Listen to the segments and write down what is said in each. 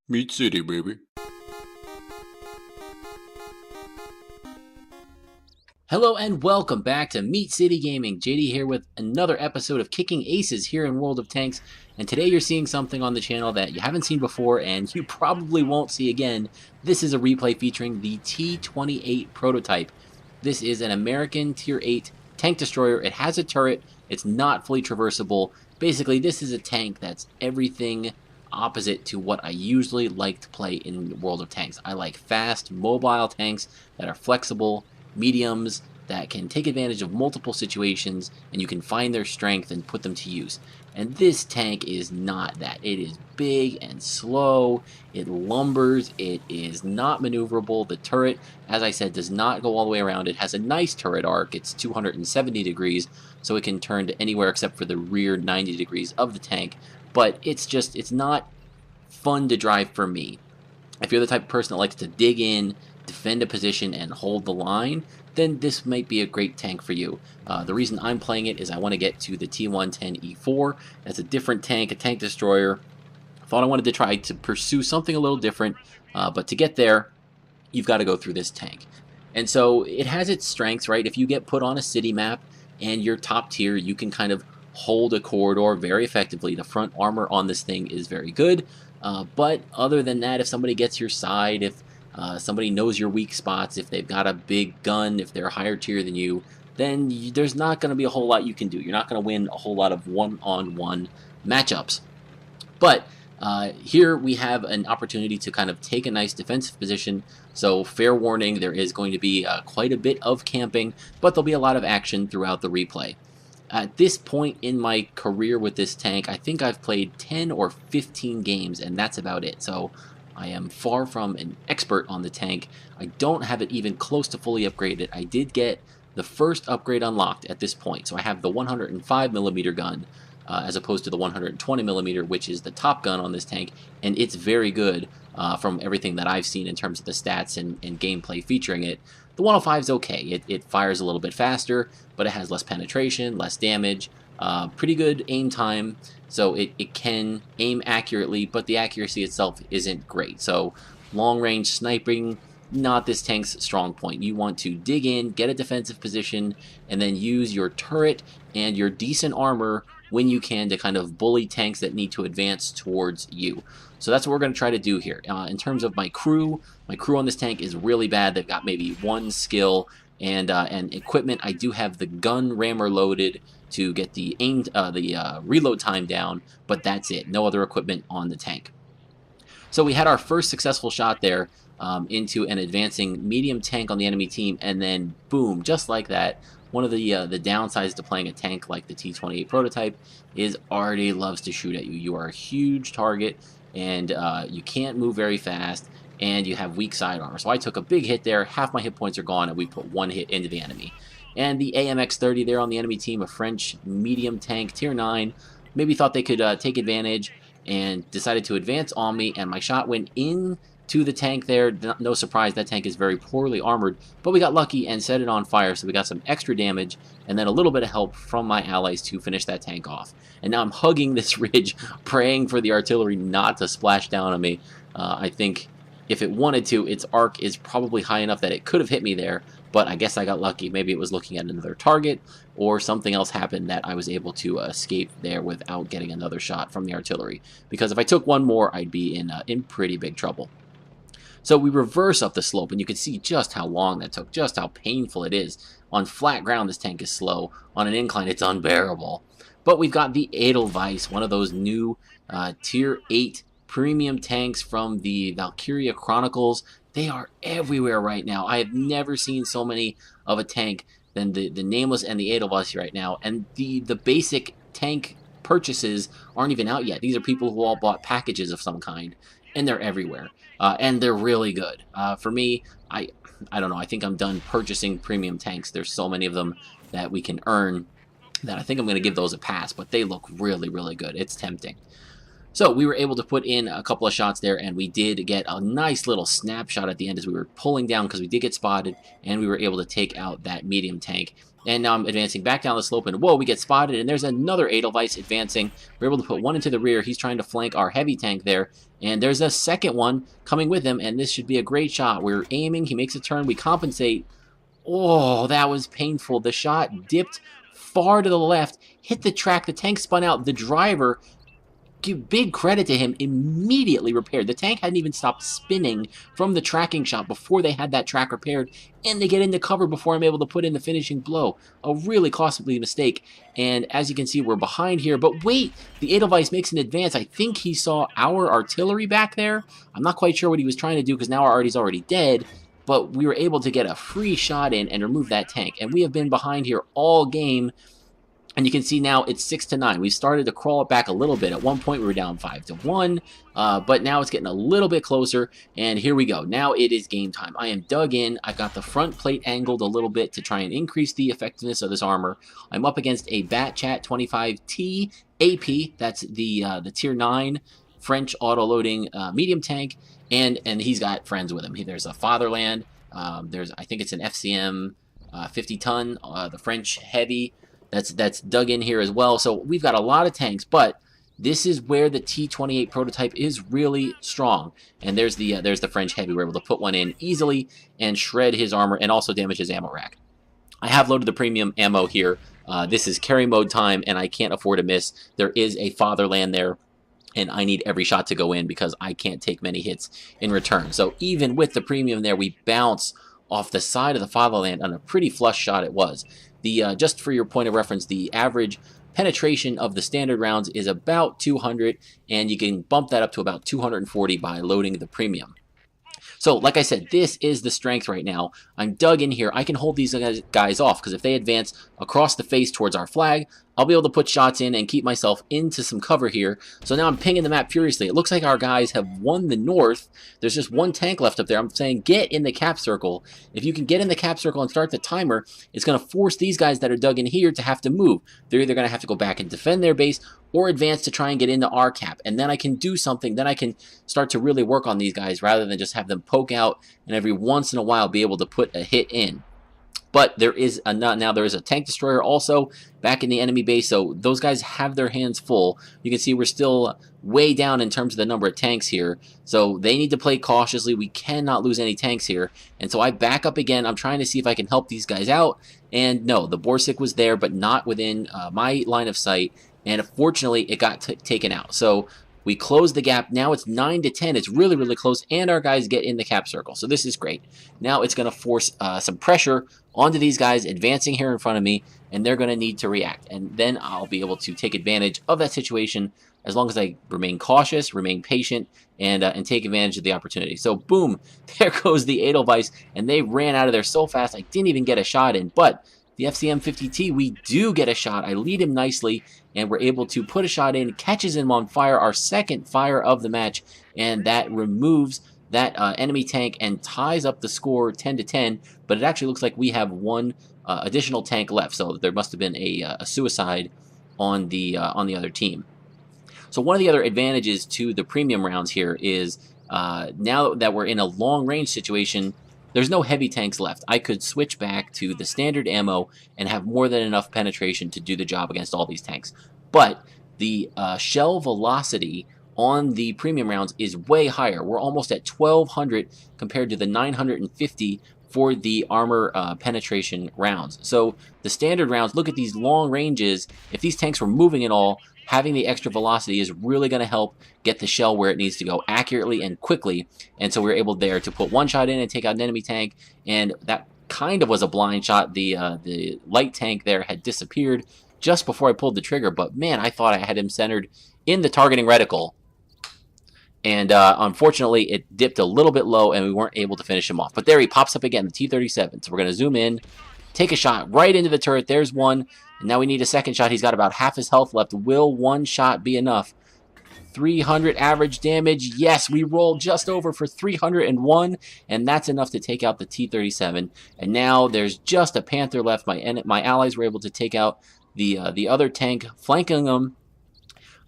Meat City, baby. Hello and welcome back to Meat City Gaming. JD here with another episode of Kicking Aces here in World of Tanks. And today you're seeing something on the channel that you haven't seen before and you probably won't see again. This is a replay featuring the T28 Prototype. This is an American Tier 8 tank destroyer. It has a turret. It's not fully traversable. Basically, this is a tank that's everything opposite to what I usually like to play in World of Tanks. I like fast, mobile tanks that are flexible, mediums that can take advantage of multiple situations, and you can find their strength and put them to use. And this tank is not that. It is big and slow, it lumbers, it is not maneuverable. The turret, as I said, does not go all the way around. It has a nice turret arc. It's 270 degrees, so it can turn to anywhere except for the rear 90 degrees of the tank. But it's not fun to drive for me. If you're the type of person that likes to dig in, defend a position, and hold the line, then this might be a great tank for you. The reason I'm playing it is I want to get to the T110E4. That's a different tank, a tank destroyer. I thought I wanted to try to pursue something a little different, but to get there, you've got to go through this tank. And so it has its strengths, right? If you get put on a city map and you're top tier, you can kind of hold a corridor very effectively. The front armor on this thing is very good. But other than that, if somebody gets your side, if somebody knows your weak spots, if they've got a big gun, if they're higher tier than you, then there's not going to be a whole lot you can do. You're not going to win a whole lot of one-on-one matchups. But here we have an opportunity to kind of take a nice defensive position. So fair warning, there is going to be quite a bit of camping, but there'll be a lot of action throughout the replay. At this point in my career with this tank, I think I've played 10 or 15 games, and that's about it. So I am far from an expert on the tank. I don't have it even close to fully upgraded. I did get the first upgrade unlocked at this point. So I have the 105mm gun as opposed to the 120mm, which is the top gun on this tank, and it's very good from everything that I've seen in terms of the stats and gameplay featuring it. The 105 is okay. It fires a little bit faster, but it has less penetration, less damage, pretty good aim time, so it can aim accurately, but the accuracy itself isn't great. So long-range sniping, not this tank's strong point. You want to dig in, get a defensive position, and then use your turret and your decent armor when you can to kind of bully tanks that need to advance towards you. So that's what we're going to try to do here. In terms of my crew on this tank is really bad. They've got maybe one skill and equipment. I do have the gun rammer loaded to get the reload time down, but that's it. No other equipment on the tank. So we had our first successful shot there into an advancing medium tank on the enemy team, and then boom, just like that. One of the downsides to playing a tank like the T28 Prototype is already loves to shoot at you. You are a huge target, and you can't move very fast, and you have weak side armor. So I took a big hit there, half my hit points are gone, and we put one hit into the enemy. And the AMX-30 there on the enemy team, a French medium tank, tier 9, maybe thought they could take advantage and decided to advance on me, and my shot went in to the tank there. No surprise, that tank is very poorly armored, but we got lucky and set it on fire, so we got some extra damage and then a little bit of help from my allies to finish that tank off. And now I'm hugging this ridge, praying for the artillery not to splash down on me. I think if it wanted to, its arc is probably high enough that it could have hit me there, but I guess I got lucky. Maybe it was looking at another target, or something else happened that I was able to escape there without getting another shot from the artillery. Because if I took one more, I'd be in pretty big trouble. So we reverse up the slope, and you can see just how long that took, just how painful it is. On flat ground, this tank is slow. On an incline, it's unbearable. But we've got the Edelweiss, one of those new Tier 8 premium tanks from the Valkyria Chronicles. They are everywhere right now. I have never seen so many of a tank than the Nameless and the Edelweiss right now. And the basic tank purchases aren't even out yet. These are people who all bought packages of some kind, and they're everywhere. And they're really good. For me, I don't know, I think I'm done purchasing premium tanks. There's so many of them that we can earn that I think I'm going to give those a pass, but they look really, really good. It's tempting. So we were able to put in a couple of shots there, and we did get a nice little snapshot at the end as we were pulling down because we did get spotted, and we were able to take out that medium tank. And now I'm advancing back down the slope, and whoa, we get spotted, and there's another Edelweiss advancing. We're able to put one into the rear. He's trying to flank our heavy tank there, and there's a second one coming with him, and this should be a great shot. We're aiming, he makes a turn, we compensate. Oh, that was painful. The shot dipped far to the left, hit the track, the tank spun out, the driver, give big credit to him, immediately repaired. The tank hadn't even stopped spinning from the tracking shot before they had that track repaired, and they get into cover before I'm able to put in the finishing blow. A really costly mistake, and as you can see, we're behind here, but wait, the Edelweiss makes an advance. I think he saw our artillery back there. I'm not quite sure what he was trying to do because now our arty's already dead, but we were able to get a free shot in and remove that tank, and we have been behind here all game. And you can see now it's 6-9. We started to crawl it back a little bit. At one point we were down 5-1, but now it's getting a little bit closer. And here we go. Now it is game time. I am dug in. I've got the front plate angled a little bit to try and increase the effectiveness of this armor. I'm up against a T28 AP. That's the Tier 9 French auto-loading medium tank, and he's got friends with him. There's a Fatherland. I think it's an FCM 50-ton, the French heavy. That's dug in here as well. So we've got a lot of tanks, but this is where the T28 prototype is really strong. And there's the French heavy. We're able to put one in easily and shred his armor and also damage his ammo rack. I have loaded the premium ammo here. This is carry mode time, and I can't afford to miss. There is a Fatherland there, and I need every shot to go in because I can't take many hits in return. So even with the premium there, we bounce off the side of the Fatherland on a pretty flush shot it was. Just for your point of reference, the average penetration of the standard rounds is about 200, and you can bump that up to about 240 by loading the premium. So, like I said, this is the strength right now. I'm dug in here. I can hold these guys off, because if they advance across the face towards our flag, I'll be able to put shots in and keep myself into some cover here. So now I'm pinging the map furiously. It looks like our guys have won the north. There's just one tank left up there. I'm saying get in the cap circle. If you can get in the cap circle and start the timer, it's going to force these guys that are dug in here to have to move. They're either going to have to go back and defend their base or advance to try and get into our cap. And then I can do something. Then I can start to really work on these guys rather than just have them poke out and every once in a while be able to put a hit in. But there is now there is a tank destroyer also back in the enemy base, so those guys have their hands full. You can see we're still way down in terms of the number of tanks here, so they need to play cautiously. We cannot lose any tanks here, and so I back up again. I'm trying to see if I can help these guys out, and no, the Borsig was there, but not within my line of sight, and fortunately it got taken out. So we close the gap. Now it's 9-10. It's really, really close, and our guys get in the cap circle. So this is great. Now it's going to force some pressure onto these guys advancing here in front of me, and they're going to need to react. And then I'll be able to take advantage of that situation as long as I remain cautious, remain patient, and take advantage of the opportunity. So boom, there goes the Edelweiss, and they ran out of there so fast I didn't even get a shot in. But the FCM 50T, we do get a shot. I lead him nicely, and we're able to put a shot in, catches him on fire, our second fire of the match, and that removes that enemy tank and ties up the score 10-10, but it actually looks like we have one additional tank left, so there must have been a suicide on the other team. So one of the other advantages to the premium rounds here is now that we're in a long-range situation, there's no heavy tanks left. I could switch back to the standard ammo and have more than enough penetration to do the job against all these tanks. But the shell velocity on the premium rounds is way higher. We're almost at 1200 compared to the 950 for the armor penetration rounds. So the standard rounds, look at these long ranges. If these tanks were moving at all, having the extra velocity is really going to help get the shell where it needs to go accurately and quickly. And so we were able there to put one shot in and take out an enemy tank, and that kind of was a blind shot. The light tank there had disappeared just before I pulled the trigger, but man, I thought I had him centered in the targeting reticle. And unfortunately, it dipped a little bit low, and we weren't able to finish him off. But there he pops up again, the T37. So we're going to zoom in, take a shot right into the turret. There's one. And now we need a second shot. He's got about half his health left. Will one shot be enough? 300 average damage. Yes, we rolled just over for 301, and that's enough to take out the T37. And now there's just a Panther left. My allies were able to take out the other tank flanking them.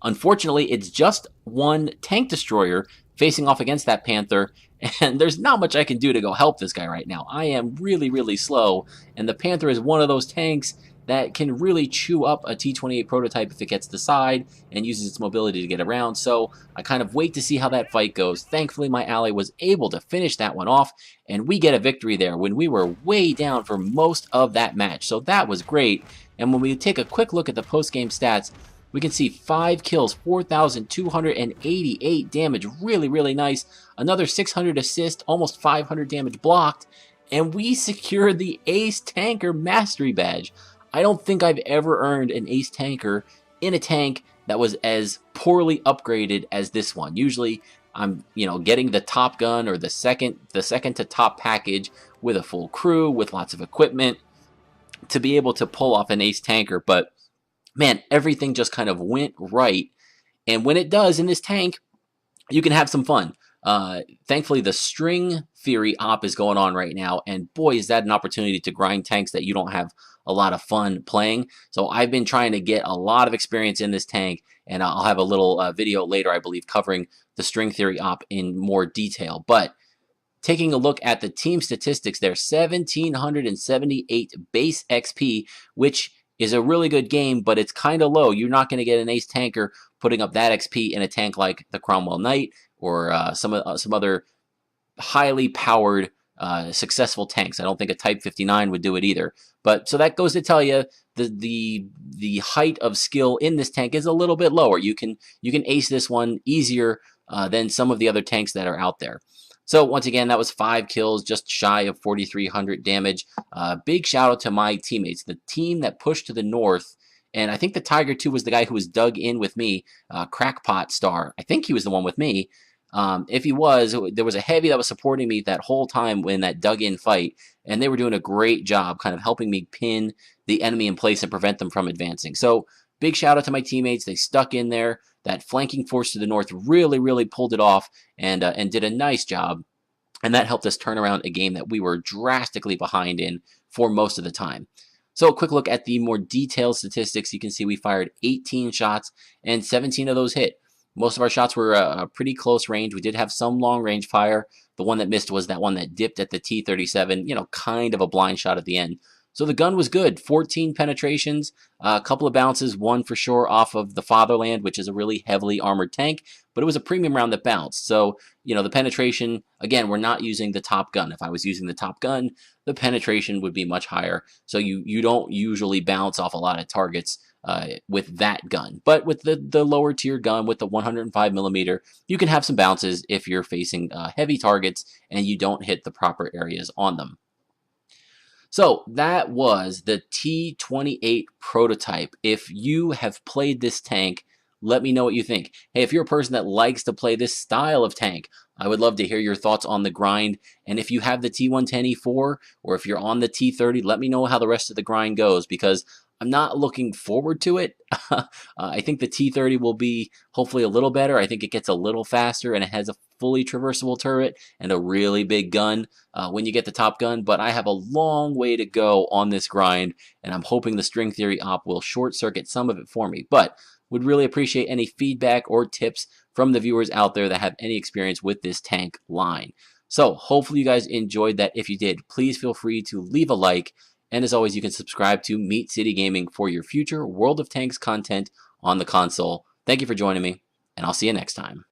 Unfortunately, it's just one tank destroyer facing off against that Panther, and there's not much I can do to go help this guy right now. I am really, really slow, and the Panther is one of those tanks that can really chew up a T28 prototype if it gets the side and uses its mobility to get around. So I kind of wait to see how that fight goes. Thankfully, my ally was able to finish that one off, and we get a victory there when we were way down for most of that match. So that was great. And when we take a quick look at the post-game stats, we can see 5 kills, 4,288 damage, really, really nice. Another 600 assist, almost 500 damage blocked, and we secured the Ace Tanker Mastery Badge. I don't think I've ever earned an Ace Tanker in a tank that was as poorly upgraded as this one. Usually I'm, getting the top gun or the second to top package with a full crew, with lots of equipment to be able to pull off an Ace Tanker, but man, everything just kind of went right. And when it does in this tank, you can have some fun. Thankfully, the string theory op is going on right now, and boy, is that an opportunity to grind tanks that you don't have a lot of fun playing. So I've been trying to get a lot of experience in this tank, and I'll have a little video later, I believe, covering the string theory op in more detail. But taking a look at the team statistics there, 1,778 base XP, which is a really good game, but it's kind of low. You're not going to get an Ace Tanker putting up that XP in a tank like the Cromwell Knight or some other highly powered, successful tanks. I don't think a Type 59 would do it either. But so that goes to tell you the height of skill in this tank is a little bit lower. You can ace this one easier than some of the other tanks that are out there. So once again, that was 5 kills, just shy of 4,300 damage. Big shout out to my teammates, the team that pushed to the north. And I think the Tiger 2 was the guy who was dug in with me, Crackpot Star. I think he was the one with me. If he was, there was a heavy that was supporting me that whole time in that dug in fight. And they were doing a great job kind of helping me pin the enemy in place and prevent them from advancing. So big shout out to my teammates. They stuck in there. That flanking force to the north really, really pulled it off and did a nice job. And that helped us turn around a game that we were drastically behind in for most of the time. So a quick look at the more detailed statistics. You can see we fired 18 shots and 17 of those hit. Most of our shots were a pretty close range. We did have some long range fire. The one that missed was that one that dipped at the T37, kind of a blind shot at the end. So the gun was good. 14 penetrations, a couple of bounces, one for sure off of the Fatherland, which is a really heavily armored tank, but it was a premium round that bounced. So, the penetration, again, we're not using the top gun. If I was using the top gun, the penetration would be much higher. So you don't usually bounce off a lot of targets with that gun. But with the lower tier gun, with the 105 millimeter, you can have some bounces if you're facing heavy targets and you don't hit the proper areas on them. So that was the T28 Prototype. If you have played this tank, let me know what you think. Hey, if you're a person that likes to play this style of tank, I would love to hear your thoughts on the grind. And if you have the T110E4 or if you're on the T30, let me know how the rest of the grind goes, because I'm not looking forward to it. I think the T30 will be hopefully a little better. I think it gets a little faster and it has a fully traversable turret and a really big gun when you get the top gun. But I have a long way to go on this grind, and I'm hoping the string theory op will short circuit some of it for me. But would really appreciate any feedback or tips from the viewers out there that have any experience with this tank line. So hopefully you guys enjoyed that. If you did, please feel free to leave a like. And as always, you can subscribe to Meat City Gaming for your future World of Tanks content on the console. Thank you for joining me, and I'll see you next time.